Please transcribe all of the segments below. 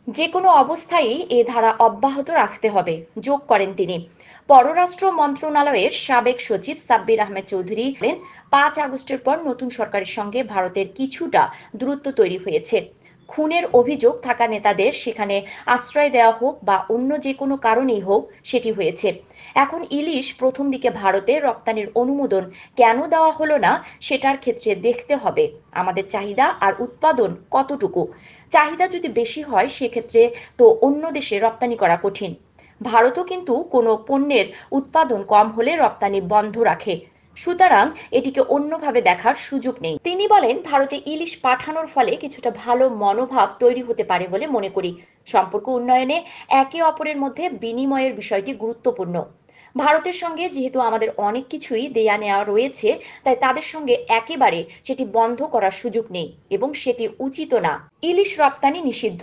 যে কোনো অবস্থায় এ ধারা অব্যাহত রাখতে হবে, যোগ করেন তিনি। পররাষ্ট্র মন্ত্রণালয়ের সাবেক সচিব সাব্বির আহমেদ চৌধুরী বলেন, 5 আগস্টের পর নতুন সরকারের সঙ্গে ভারতের কিছুটা দূরত্ব তৈরি হয়েছে। খুনের অভিযোগ থাকা নেতাদের সেখানে আশ্রয় দেওয়া হোক বা অন্য যে কোনো কারণেই হোক, সেটি হয়েছে। এখন ইলিশ প্রথম দিকে ভারতে রপ্তানির অনুমোদন কেন দেওয়া হলো না সেটার ক্ষেত্রে দেখতে হবে আমাদের চাহিদা আর উৎপাদন কতটুকু। চাহিদা যদি বেশি হয় সেক্ষেত্রে তো অন্য দেশে রপ্তানি করা কঠিন। ভারতও কিন্তু কোনো পণ্যের উৎপাদন কম হলে রপ্তানি বন্ধ রাখে। সুতরাং এটিকে অন্যভাবে দেখার সুযোগ নেই। তিনি বলেন, ভারতে ইলিশ পাঠানোর ফলে কিছুটা ভালো মনোভাব তৈরি হতে পারে বলে মনে করি। সম্পর্ক উন্নয়নে একে অপরের মধ্যে বিনিময়ের বিষয়টি গুরুত্বপূর্ণ। ভারতের সঙ্গে যেহেতু আমাদের অনেক কিছুই দেয়া নেওয়া রয়েছে, তাই তাদের সঙ্গে একেবারে সেটি বন্ধ করার সুযোগ নেই এবং সেটি উচিত না। ইলিশ রপ্তানি নিষিদ্ধ,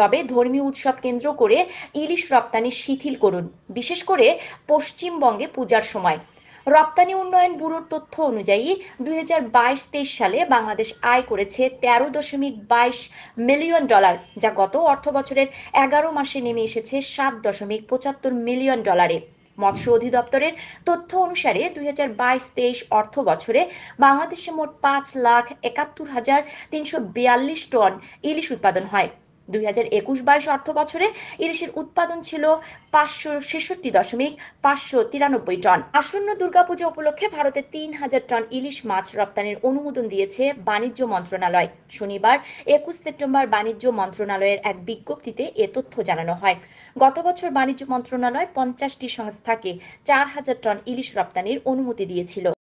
তবে ধর্মীয় উৎসব কেন্দ্র করে ইলিশ রপ্তানি শিথিল করুন, বিশেষ করে পশ্চিমবঙ্গে পূজার সময়। রপ্তানি উন্নয়ন ব্যুরোর তথ্য অনুযায়ী 2022-23 সালে বাংলাদেশ আয় করেছে $13.22 মিলিয়ন, যা গত অর্থ বছরের 11 মাসে নেমে এসেছে $7.75 মিলিয়ন। মৎস্য অধিদপ্তরের তথ্য অনুসারে 2022-23 অর্থ বছরে বাংলাদেশে মোট 5,71,342 টন ইলিশ উৎপাদন হয়। 2021-22 অর্থ বছরে ইলিশের উৎপাদন ছিল 566.593 টন। আসন্ন দুর্গাপূজা উপলক্ষে ভারতে 3,000 টন ইলিশ মাছ রপ্তানির অনুমোদন দিয়েছে বাণিজ্য মন্ত্রণালয়। শনিবার 21 সেপ্টেম্বর বাণিজ্য মন্ত্রণালয়ের এক বিজ্ঞপ্তিতে এ তথ্য জানানো হয়। গত বছর বাণিজ্য মন্ত্রণালয় 50টি সংস্থাকে 4,000 টন ইলিশ রপ্তানির অনুমতি দিয়েছিল।